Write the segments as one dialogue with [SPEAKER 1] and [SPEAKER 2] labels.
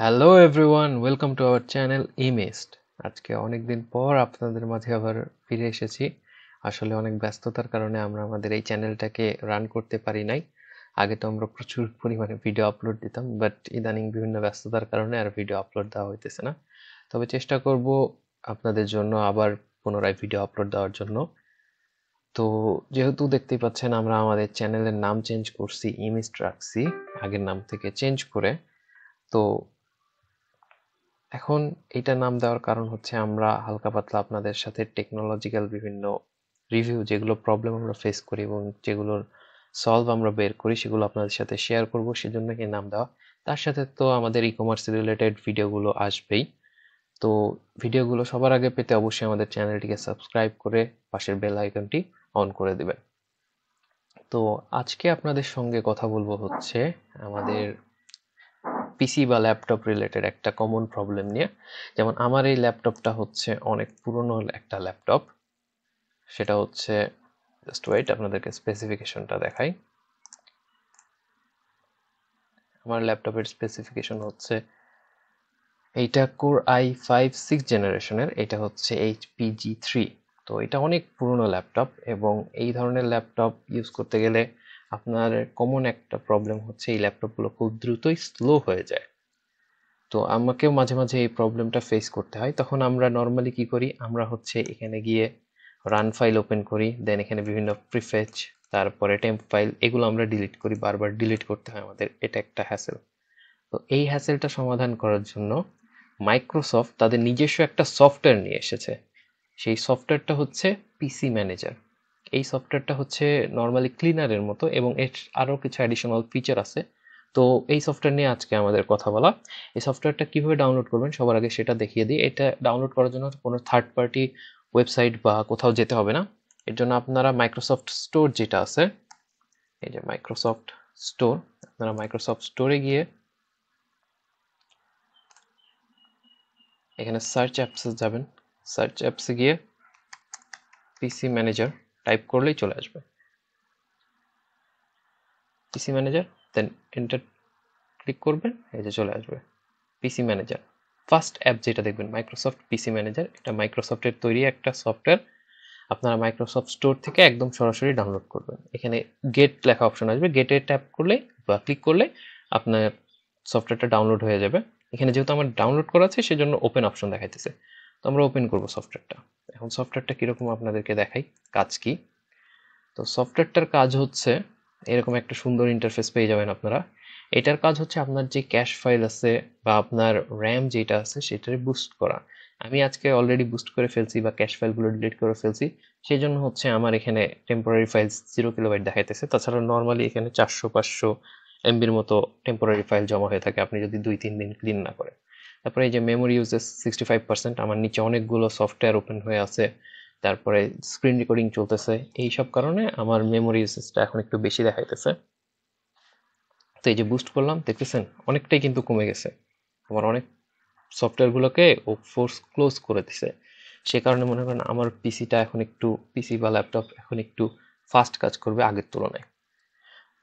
[SPEAKER 1] Hello everyone, welcome to our channel ইমেস্ট। আজকে অনেক দিন পর আপনাদের মাঝে আবার ফিরে এসেছি। আসলে অনেক ব্যস্ততার কারণে আমরা আমাদের এই চ্যানেলটাকে রান করতে পারি নাই। আগে তো আমরা প্রচুর পরিমাণে ভিডিও আপলোড দিতাম, বাট ইদানিং বিভিন্ন ব্যস্ততার কারণে আর ভিডিও আপলোড দেওয়া হইতেছে না। তবে চেষ্টা করব আপনাদের জন্য আবার পুনরায় ভিডিও আপলোড দেওয়ার জন্য। তো যেহেতু দেখতেই পাচ্ছেন আমরা আমাদের চ্যানেলের নাম চেঞ্জ করছি, ইমেস্ট রাখছি আগের নাম থেকে চেঞ্জ করে। তো এখন এইটার নাম দেওয়ার কারণ হচ্ছে আমরা হালকা পাতলা আপনাদের সাথে টেকনোলজিক্যাল বিভিন্ন রিভিউ, যেগুলো প্রবলেম আমরা ফেস করি এবং যেগুলোর সলভ আমরা বের করি, সেগুলো আপনাদের সাথে শেয়ার করব, সেজন্য এই নাম দেওয়া। তার সাথে তো আমাদের ই কমার্স রিলেটেড ভিডিওগুলো আসবেই। তো ভিডিওগুলো সবার আগে পেতে অবশ্যই আমাদের চ্যানেলটিকে সাবস্ক্রাইব করে পাশের বেল আইকনটি অন করে দিবেন। তো আজকে আপনাদের সঙ্গে কথা বলবো হচ্ছে আমাদের পিসি বা ল্যাপটপ রিলেটেড একটা কমন প্রবলেম নিয়ে। যেমন আমার এই ল্যাপটপটা হচ্ছে অনেক পুরনো একটা ল্যাপটপ। সেটা হচ্ছে, জাস্ট ওয়েট, আপনাদেরকে স্পেসিফিকেশনটা দেখাই। আমার ল্যাপটপের স্পেসিফিকেশন হচ্ছে এইটা কোর i5 6 জেনারেশনের, এটা হচ্ছে এইচপি G3। তো এটা অনেক পুরনো ল্যাপটপ এবং এই ধরনের ল্যাপটপ ইউজ করতে গেলে আপনার কমন একটা প্রবলেম হচ্ছে এই ল্যাপটপগুলো খুব দ্রুতই স্লো হয়ে যায়। তো আমাকেও মাঝে মাঝে এই প্রবলেমটা ফেস করতে হয়। তখন আমরা নর্মালি কি করি, আমরা হচ্ছে এখানে গিয়ে রান ফাইল ওপেন করি, দেন এখানে বিভিন্ন প্রিফেচ, তারপরে টেম্প ফাইল, এগুলো আমরা ডিলিট করি, বারবার ডিলিট করতে হয় আমাদের, এটা একটা হ্যাসেল। তো এই হ্যাসেলটা সমাধান করার জন্য মাইক্রোসফট তাদের নিজস্ব একটা সফটওয়্যার নিয়ে এসেছে। সেই সফটওয়্যারটা হচ্ছে পিসি ম্যানেজার। এই সফটওয়্যারটা হচ্ছে নর্মালি ক্লিনারের মতো এবং এর আরও কিছু অ্যাডিশনাল ফিচার আছে। তো এই সফটওয়্যার নিয়ে আজকে আমাদের কথা বলা। এই সফটওয়্যারটা কিভাবে ডাউনলোড করবেন সবার আগে সেটা দেখিয়ে দিই। এটা ডাউনলোড করার জন্য কোনো থার্ড পার্টি ওয়েবসাইট বা কোথাও যেতে হবে না। এর জন্য আপনারা মাইক্রোসফট স্টোর যেটা আছে, এই যে মাইক্রোসফট স্টোর, আপনারা মাইক্রোসফট স্টোরে গিয়ে এখানে সার্চ অ্যাপসে যাবেন। সার্চ অ্যাপসে গিয়ে পিসি ম্যানেজার টাইপ করলেই চলে আসবে। পিসি ম্যানেজার, দেন এন্টার ক্লিক করবেন, এই যে চলে আসবে পিসি ম্যানেজার। ফার্স্ট অ্যাপ যেটা দেখবেন মাইক্রোসফট পিসি ম্যানেজার, এটা মাইক্রোসফটের তৈরি একটা সফটওয়্যার। আপনারা মাইক্রোসফট স্টোর থেকে একদম সরাসরি ডাউনলোড করবেন। এখানে গেট লেখা অপশন আসবে, গেটে ট্যাপ করলে বা ক্লিক করলে আপনার সফটওয়্যারটা ডাউনলোড হয়ে যাবে। এখানে যেহেতু আমার ডাউনলোড করা আছে সেজন্য ওপেন অপশন দেখাইতেছে। তো আমরা ওপেন করব সফটওয়্যারটা। এখন সফটওয়্যারটা কীরকম আপনাদেরকে দেখাই, কাজ কি। তো সফটওয়্যারটার কাজ হচ্ছে, এরকম একটা সুন্দর ইন্টারফেস পেয়ে যাবেন আপনারা। এটার কাজ হচ্ছে আপনার যে ক্যাশ ফাইল আছে বা আপনার র্যাম যেটা আছে সেটারে বুস্ট করা। আমি আজকে অলরেডি বুস্ট করে ফেলছি বা ক্যাশ ফাইলগুলো ডিলিট করে ফেলছি, সেই জন্য হচ্ছে আমার এখানে টেম্পোরারি ফাইল 0 কিলোবাইট দেখাইতেছে। তাছাড়া নর্মালি এখানে 400-500 এমবির মতো টেম্পোরারি ফাইল জমা হয়ে থাকে আপনি যদি 2-3 দিন ক্লিন না করে। তারপরে এই যে মেমোরি ইউজেস 65%, আমার নিচে অনেকগুলো সফটওয়্যার ওপেন হয়ে আছে, তারপরে স্ক্রিন রেকর্ডিং চলতেছে, এই সব কারণে আমার মেমোরি ইউসেজটা এখন একটু বেশি দেখাইতেছে। তো এই যে বুস্ট করলাম, দেখতেছেন অনেকটাই কিন্তু কমে গেছে। আমার অনেক সফটওয়্যারগুলোকে ও ফোর্স ক্লোজ করে দিছে। সে কারণে মনে করেন আমার পিসিটা এখন একটু, পিসি বা ল্যাপটপ এখন একটু ফাস্ট কাজ করবে আগের তুলনায়।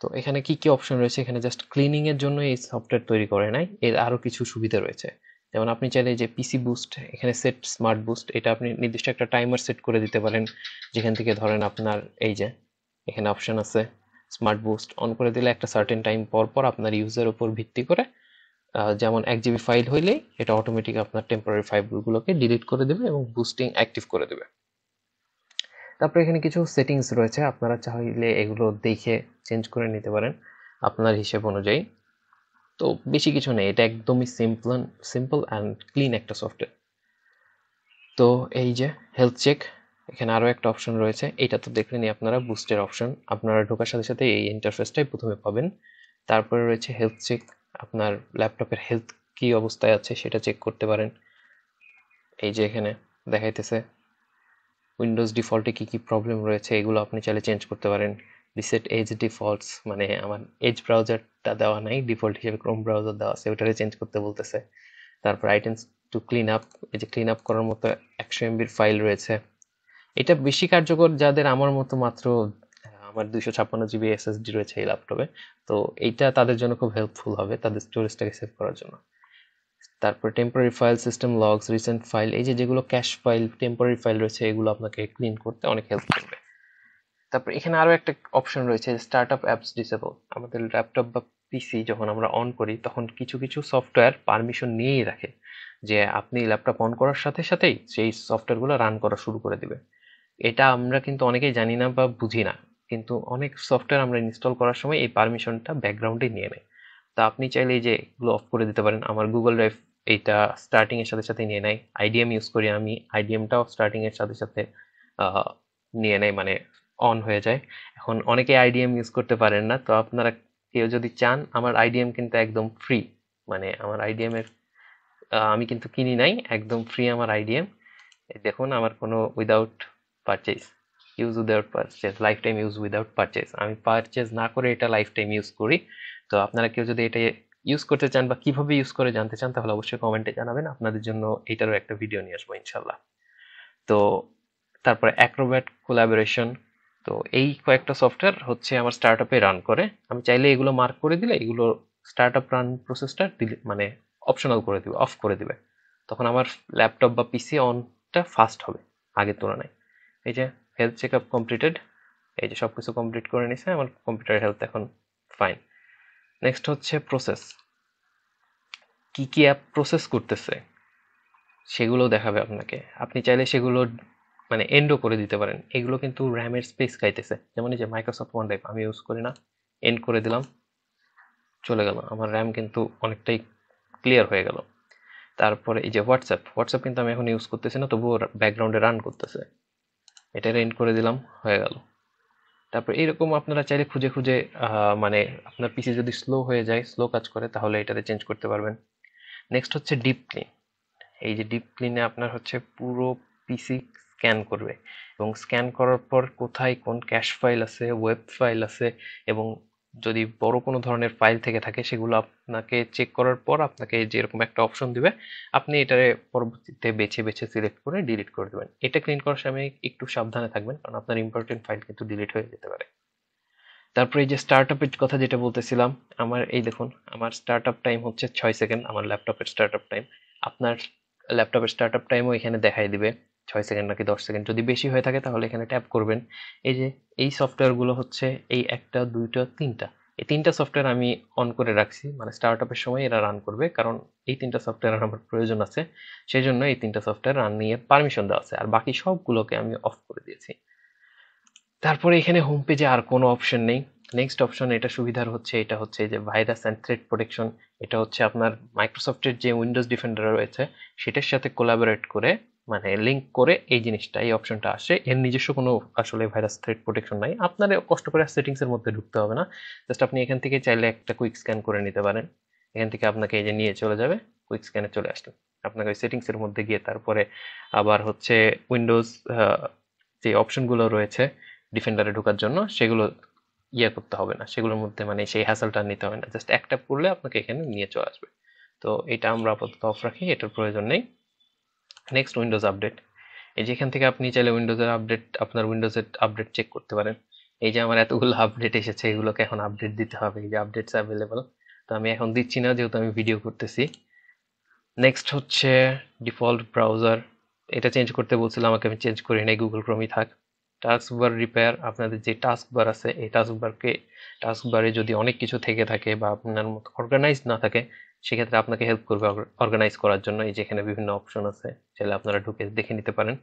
[SPEAKER 1] তো এখানে কি কি অপশন রয়েছে, এখানে জাস্ট ক্লিনিং এর জন্য এই সফটওয়্যার তৈরি করে নাই, এর আরো কিছু সুবিধা রয়েছে। যেমন আপনি চাইলে যে পিসি বুস্ট, এখানে সেট স্মার্ট বুস্ট, এটা আপনি নির্দিষ্ট একটা টাইমার সেট করে দিতে পারেন, যেখান থেকে ধরেন আপনার এই যে এখানে অপশন আছে স্মার্ট বুস্ট অন করে দিলে একটা সার্টেন টাইম পর পর আপনার ইউজের উপর ভিত্তি করে যেমন 1 জিবি ফাইল হইলেই এটা অটোমেটিক আপনার টেম্পোরারি ফাইলগুলোকে ডিলিট করে দেবে এবং বুস্টিং অ্যাক্টিভ করে দেবে। তারপরে এখানে কিছু সেটিংস রয়েছে, আপনারা চাইলে এগুলো দেখে চেঞ্জ করে নিতে পারেন আপনার হিসেব অনুযায়ী। তো বেশি কিছু নেই, এটা একদমই সিম্পল অ্যান্ড ক্লিন একটা সফটওয়্যার। তো এই যে হেলথ চেক, এখানে আরও একটা অপশন রয়েছে, এটা তো দেখলেনি আপনারা, বুস্টের অপশন। আপনারা ঢোকার সাথে সাথে এই ইন্টারফেসটাই প্রথমে পাবেন। তারপরে রয়েছে হেলথ চেক, আপনার ল্যাপটপের হেলথ কি অবস্থায় আছে সেটা চেক করতে পারেন। এই যে এখানে দেখাইতেছে উইন্ডোজ ডিফল্টে কি কি প্রবলেম রয়েছে, এগুলো আপনি চাইলে চেঞ্জ করতে পারেন। রিসেট এজ ডিফল্টস, মানে আমার এজ ব্রাউজারটা দেওয়া নাই, ডিফল্ট হিসেবে ক্রোম ব্রাউজার দেওয়া আছে, ওটারে চেঞ্জ করতে বলতেছে। তারপর আইটেমস টু ক্লিন আপ, এই যে ক্লিন আপ করার মতো 100 MBর ফাইল রয়েছে। এটা বেশি কার্যকর যাদের আমার মতো মাত্র আমার 256 জিবি এসএসডি রয়েছে এই ল্যাপটপে। তো এইটা তাদের জন্য খুব হেল্পফুল হবে তাদের স্টোরেজটাকে সেভ করার জন্য। তারপর temporary file, system logs, recent file, এই যে যেগুলো ক্যাশ ফাইল, টেম্পোরারি ফাইল রয়েছে, এগুলো আপনাকে ক্লিন করতে অনেক হেল্প করবে। তারপর এখানে আরো একটা অপশন রয়েছে, স্টার্টআপ অ্যাপস ডিসেবল। আমাদের ল্যাপটপ বা পিসি যখন আমরা অন করি তখন কিছু কিছু সফটওয়্যার পারমিশন নিয়েই রাখে যে আপনি ল্যাপটপ অন করার সাথে সাথেই সেই সফটওয়্যারগুলো রান করা শুরু করে দিবে। এটা আমরা কিন্তু অনেকেই জানি না বা বুঝি না, কিন্তু অনেক সফটওয়্যার আমরা ইনস্টল করার সময় এই পারমিশনটা ব্যাকগ্রাউন্ডে নিয়ে নেয়। তা আপনি চাইলে এই যে এগুলো অফ করে দিতে পারেন। আমার গুগল ড্রাইভ এইটা স্টার্টিং এর সাথে সাথে নিয়ে নেয়। আইডিএম ইউজ করি আমি, আইডিএমটাও স্টার্টিং এর সাথে সাথে নিয়ে নেয়, মানে অন হয়ে যায়। এখন অনেকে আইডিএম ইউজ করতে পারেন না, তো আপনারা কেউ যদি চান, আমার আইডিএম কিন্তু একদম ফ্রি, মানে আমার আইডিএম এর আমি কিন্তু কিনি নাই, একদম ফ্রি আমার আইডিএম। দেখুন আমার কোনো without purchase, use without purchase, life time use without purchase, আমি পারচেজ না করে এটা লাইফ টাইম ইউজ করি। তো আপনারা কেউ যদি এটা ইউজ করতে চান বা কিভাবে ইউজ করে জানতে চান, তাহলে অবশ্যই কমেন্টে জানাবেন, আপনাদের জন্য এটারও একটা ভিডিও নিয়ে আসবো ইনশাল্লাহ। তো তারপরে অ্যাক্রোব্যাট কোলাবোরেশন, তো এই কয়েকটা সফটওয়্যার হচ্ছে আমার স্টার্টআপে রান করে। আমি চাইলে এগুলো মার্ক করে দিলে এগুলো স্টার্টআপ রান প্রসেসটা মানে অপশনাল করে দিবে, অফ করে দিবে, তখন আমার ল্যাপটপ বা পিসি অনটা ফাস্ট হবে আগের তুলনায়। এই যে হেলথ চেক আপ কমপ্লিটেড, এই যে সবকিছু কমপ্লিট করে নিছে, আমার কম্পিউটার হেলথ এখন ফাইন। নেক্সট হচ্ছে প্রসেস, কি কি অ্যাপ প্রসেস করতেছে সেগুলো দেখাবে আপনাকে। আপনি চাইলে সেগুলো মানে এন্ডও করে দিতে পারেন। এগুলো কিন্তু র্যামের স্পেস খাইতেছে, যেমন এই যে মাইক্রোসফট ওয়ান ড্রাইভ আমি ইউজ করি না, এন্ড করে দিলাম, চলে গেল, আমার র্যাম কিন্তু অনেকটাই ক্লিয়ার হয়ে গেল। তারপরে এই যে হোয়াটসঅ্যাপ, হোয়াটসঅ্যাপ কিন্তু আমি এখন ইউজ করতেছি না, তবুও ব্যাকগ্রাউন্ডে রান করতেছে, এটা এন্ড করে দিলাম, হয়ে গেল। তারপর এইরকম আপনারা চাইলে খুঁজে খুঁজে মানে আপনার পিসি যদি স্লো হয়ে যায়, স্লো কাজ করে, তাহলে এটাতে চেঞ্জ করতে পারবেন। নেক্সট হচ্ছে ডিপ ক্লিন। এই যে ডিপ ক্লিনে আপনার হচ্ছে পুরো পিসি স্ক্যান করবে, এবং স্ক্যান করার পর কোথায় কোন ক্যাশ ফাইল আছে, ওয়েব ফাইল আছে, এবং যদি বড় কোনো ধরনের ফাইল থেকে থাকে সেগুলো আপনাকে চেক করার পর আপনাকে যেরকম একটা অপশন দিবে, আপনি এটারে পরবর্তীতে বেছে বেছে সিলেক্ট করে ডিলিট করে দেবেন। এটা ক্লিন করার সময় একটু সাবধানে থাকবেন, কারণ আপনার ইম্পর্টেন্ট ফাইল কিন্তু ডিলিট হয়ে যেতে পারে। তারপরে এই যে স্টার্টআপের কথা যেটা বলতেছিলাম, আমার এই দেখুন আমার স্টার্টআপ টাইম হচ্ছে 6 সেকেন্ড, আমার ল্যাপটপের স্টার্টআপ টাইম। আপনার ল্যাপটপের স্টার্টআপ টাইমও এখানে দেখাই দিবে 6 সেকেন্ড নাকি 10 সেকেন্ড। যদি বেশি হয়ে থাকে তাহলে এখানে ট্যাপ করবেন। এই যে এই সফটওয়্যারগুলো হচ্ছে এই একটা, দুইটা, তিনটা, এই তিনটা সফটওয়্যার আমি অন করে রাখছি, মানে স্টার্টআপের সময় এরা রান করবে, কারণ এই তিনটা সফটওয়্যার আমার প্রয়োজন আছে, সেই জন্য এই তিনটা সফটওয়্যার রান নিয়ে পারমিশন দেওয়া আছে, আর বাকি সবগুলোকে আমি অফ করে দিয়েছি। তারপরে এখানে হোম পেজে আর কোনো অপশন নেই। নেক্সট অপশন, এটা সুবিধার হচ্ছে, এটা হচ্ছে যে ভাইরাস অ্যান্ড থ্রেট প্রোটেকশন। এটা হচ্ছে আপনার মাইক্রোসফটের যে উইন্ডোজ ডিফেন্ডার রয়েছে সেটার সাথে কোলাবোরেট করে, মানে লিঙ্ক করে এই জিনিসটা, এই অপশনটা আসে। এর নিজস্ব কোনো আসলে ভাইরাস থ্রেট প্রোটেকশন নাই, আপনার কষ্ট করে সেটিংসের মধ্যে ঢুকতে হবে না, জাস্ট আপনি এখান থেকে চাইলে একটা কুইক স্ক্যান করে নিতে পারেন। এখান থেকে আপনাকে এই যে নিয়ে চলে যাবে, কুইক স্ক্যানে চলে আসলেন, আপনাকে ওই সেটিংসের মধ্যে গিয়ে তারপরে আবার হচ্ছে উইন্ডোজ যে অপশনগুলো রয়েছে ডিফেন্ডারে ঢোকার জন্য, সেগুলো করতে হবে না, সেগুলোর মধ্যে মানে সেই হ্যাসেলটা নিতে হবে না, জাস্ট একটা করলে আপনাকে এখানে নিয়ে চলে আসবে। তো এটা আমরা আপাতত অফ রাখি, এটার প্রয়োজন নেই। নেক্সট উইন্ডোজ আপডেট, এই যে এখান থেকে আপনি চাইলে উইন্ডোজের আপডেট, আপনার উইন্ডোজের আপডেট চেক করতে পারেন। এই যে আমার এতগুলো আপডেট এসেছে, এগুলোকে এখন আপডেট দিতে হবে, এই যে আপডেটস অ্যাভেলেবল, তো আমি এখন দিচ্ছি না যেহেতু আমি ভিডিও করতেছি। নেক্সট হচ্ছে ডিফল্ট ব্রাউজার, এটা চেঞ্জ করতে বলছিলাম, আমাকে আমি চেঞ্জ করি নাই, গুগল ক্রোমই থাক। টাস্ক বার রিপেয়ার, আপনাদের যে টাস্ক বার আছে এই টাস্ক বারে যদি অনেক কিছু থেকে থাকে বা আপনার মতো অর্গানাইজ না থাকে, সেক্ষেত্রে আপনাকে হেল্প করবে অর্গানাইজ করার জন্য। এই যে এখানে বিভিন্ন অপশন আছে, চাইলে আপনারা ঢুকে দেখে নিতে পারেন।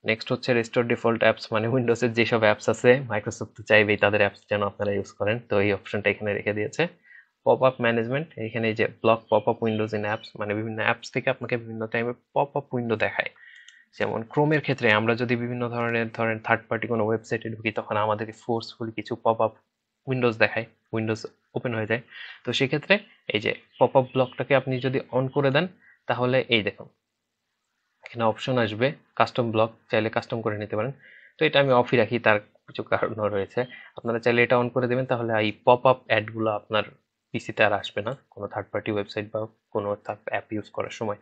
[SPEAKER 1] নেক্সট হচ্ছে রেস্টোর ডিফল্ট অ্যাপস, মানে উইন্ডোজের যেসব অ্যাপস আছে মাইক্রোসফট তো চাইবেই তাদের অ্যাপস যেন আপনারা ইউজ করেন, তো এই অপশনটা এখানে রেখে দিয়েছে। পপ আপ ম্যানেজমেন্ট, এখানে এই যে block pop up Windows in apps, মানে বিভিন্ন অ্যাপস থেকে আপনাকে বিভিন্ন টাইমে পপ আপ উইন্ডো দেখায়। যেমন ক্রোমের ক্ষেত্রে আমরা যদি বিভিন্ন ধরনের ধরেন থার্ড পার্টি কোনো ওয়েবসাইটে ঢুকি, তখন আমাদেরকে ফোর্সফুলি কিছু পপ আপ উইন্ডোজ দেখায়, উইন্ডোজ ওপেন হয়ে যায়। তো সেক্ষেত্রে এই যে পপ আপ ব্লকটাকে আপনি যদি অন করে দেন, তাহলে এই দেখুন এখানে অপশন আসবে কাস্টম ব্লক, চাইলে কাস্টম করে নিতে পারেন। তো এটা আমি অফই রাখি, তার কিছু কারণও রয়েছে। আপনারা চাইলে এটা অন করে দেবেন, তাহলে এই পপ আপ অ্যাডগুলো আপনার পিসিতে আর আসবে না কোনো থার্ড পার্টি ওয়েবসাইট বা কোনো অ্যাপ ইউজ করার সময়।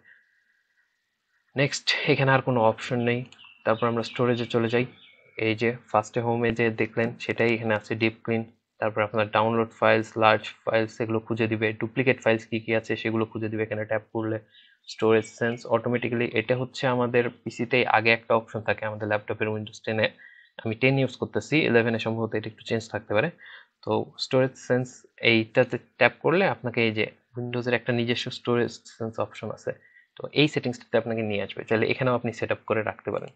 [SPEAKER 1] নেক্সট, এখানে আর কোনো অপশন নেই। তারপর আমরা স্টোরেজে চলে যাই। এই যে ফার্স্টে হোমে যে দেখলেন সেটাই এখানে আছে, ডিপ ক্লিন। তারপর আপনার ডাউনলোড ফাইলস, লার্জ ফাইলস এগুলো খুঁজে দিবে, ডুপ্লিকেট ফাইলস কি কি আছে সেগুলো খুঁজে দিবে এখানে ট্যাপ করলে। স্টোরেজ সেন্স অটোমেটিক্যালি, এটা হচ্ছে আমাদের পিসিতে আগে একটা অপশন থাকে, আমাদের ল্যাপটপের উইন্ডোজ 10-এ, আমি 10 ইউজ করতেছি, 11-এ সম্ভবত এটা একটু চেঞ্জ থাকতে পারে। তো স্টোরেজ সেন্স এইটাতে ট্যাপ করলে আপনাকে এই যে উইন্ডোজের একটা নিজস্ব স্টোরেজ সেন্স অপশন আছে, তো এই সেটিংসটাতে আপনাকে নিয়ে আসবে, চাইলে এখানেও আপনি সেট আপ করে রাখতে পারেন।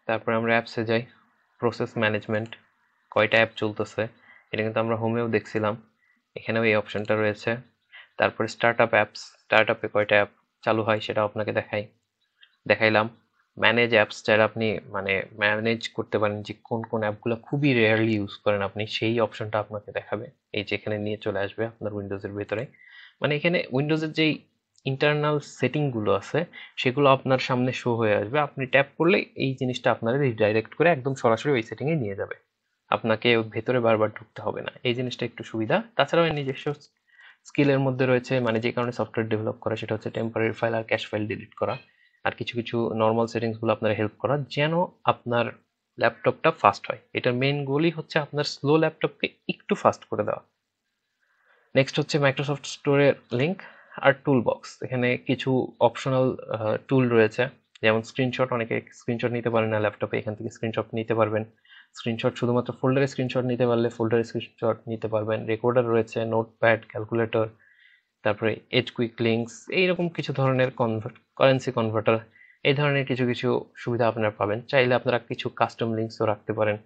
[SPEAKER 1] তারপরে আমরা অ্যাপসে যাই, প্রসেস ম্যানেজমেন্ট, কয়টা অ্যাপ চলতেছে এটা কিন্তু আমরা হোমেও দেখছিলাম, এখানেও এই অপশনটা রয়েছে। তারপরে স্টার্ট আপ অ্যাপস, স্টার্ট আপে কয়টা অ্যাপ চালু হয় সেটাও আপনাকে দেখাইলাম। ম্যানেজ অ্যাপস, যারা আপনি মানে ম্যানেজ করতে পারেন যে কোন কোন অ্যাপগুলো খুবই রেয়ারলি ইউজ করেন আপনি, সেই অপশনটা আপনাকে দেখাবে, এই যে এখানে নিয়ে চলে আসবে আপনার উইন্ডোজের ভেতরে। মানে এখানে উইন্ডোজের যেই ইন্টারনাল সেটিংগুলো আছে সেগুলো আপনার সামনে শো হয়ে আসবে, আপনি ট্যাপ করলে এই জিনিসটা আপনার রিডাইরেক্ট করে একদম সরাসরি ওই সেটিংয়ে নিয়ে যাবে, আপনাকে ভেতরে বারবার ঢুকতে হবে না, এই জিনিসটা একটু সুবিধা। তাছাড়াও এর নিজস্ব স্কিলের মধ্যে রয়েছে, মানে যে কারণে সফটওয়্যার ডেভেলপ করা, সেটা হচ্ছে টেম্পোরারি ফাইল আর ক্যাশ ফাইল ডিলিট করা, আর কিছু কিছু নর্মাল সেটিংসগুলো আপনার হেল্প করা যেন আপনার ল্যাপটপটা ফাস্ট হয়। এটার মেইন গোলই হচ্ছে আপনার স্লো ল্যাপটপকে একটু ফাস্ট করে দেওয়া। নেক্সট হচ্ছে মাইক্রোসফট স্টোরের লিঙ্ক আর টুল বক্স, এখানে কিছু অপশনাল টুল রয়েছে, যেমন স্ক্রিনশট, অনেকে স্ক্রিনশট নিতে পারেন না ল্যাপটপে, এখান থেকে স্ক্রিনশট নিতে পারবেন। স্ক্রিনশট শুধুমাত্র ফোল্ডারে স্ক্রিনশট নিতে পারলে ফোল্ডারে স্ক্রিনশট নিতে পারবেন। রেকর্ডার রয়েছে, নোটপ্যাড, ক্যালকুলেটর, তারপরে এজ কুইক লিঙ্কস, এইরকম কিছু ধরনের কারেন্সি কনভার্টার, এই ধরনের কিছু কিছু সুবিধা আপনারা পাবেন। চাইলে আপনারা কিছু কাস্টম লিঙ্কসও রাখতে পারেন,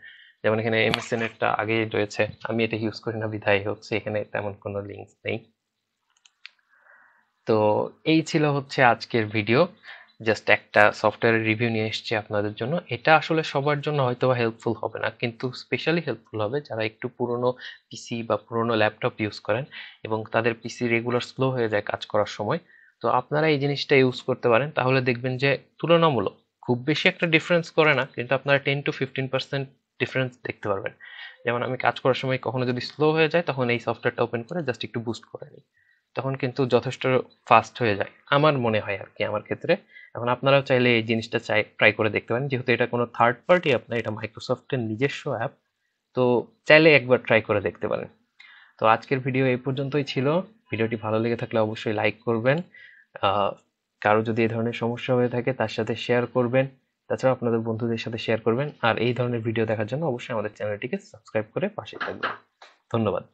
[SPEAKER 1] যেমন এখানে এমএসএন এরটা আগেই রয়েছে, আমি এটা ইউজ করি না বিধায় হচ্ছে এখানে তেমন কোনো লিঙ্কস নেই। তো এই ছিল হচ্ছে আজকের ভিডিও, জাস্ট একটা সফটওয়্যারের রিভিউ নিয়ে এসেছি আপনাদের জন্য। এটা আসলে সবার জন্য হয়তো বা হেল্পফুল হবে না, কিন্তু স্পেশালি হেল্পফুল হবে যারা একটু পুরনো পিসি বা পুরনো ল্যাপটপ ইউজ করেন এবং তাদের পিসি রেগুলার স্লো হয়ে যায় কাজ করার সময়। তো আপনারা এই জিনিসটা ইউজ করতে পারেন, তাহলে দেখবেন যে তুলনামূলক খুব বেশি একটা ডিফারেন্স করে না, কিন্তু আপনারা 10 to 15% ডিফারেন্স দেখতে পারবেন। যেমন আমি কাজ করার সময় কখনো যদি স্লো হয়ে যায়, তখন এই সফটওয়্যারটা ওপেন করে জাস্ট একটু বুস্ট করে নিই, তখন কিন্তু যথেষ্ট ফাস্ট হয়ে যায় আমার মনে হয় আর কি, আমার ক্ষেত্রে। এখন আপনারাও চাইলে এই জিনিসটা ট্রাই করে দেখতে পারেন, যেহেতু এটা কোনো থার্ড পার্টি অ্যাপ না, এটা মাইক্রোসফটের নিজস্ব অ্যাপ, তো চাইলে একবার ট্রাই করে দেখতে পারেন। তো আজকের ভিডিও এই পর্যন্তই ছিল। ভিডিওটি ভালো লেগে থাকলে অবশ্যই লাইক করবেন, কারো যদি এই ধরনের সমস্যা হয়ে থাকে তার সাথে শেয়ার করবেন, তাছাড়া আপনাদের বন্ধুদের সাথে শেয়ার করবেন, আর এই ধরনের ভিডিও দেখার জন্য অবশ্যই আমাদের চ্যানেলটিকে সাবস্ক্রাইব করে পাশে থাকবেন। ধন্যবাদ।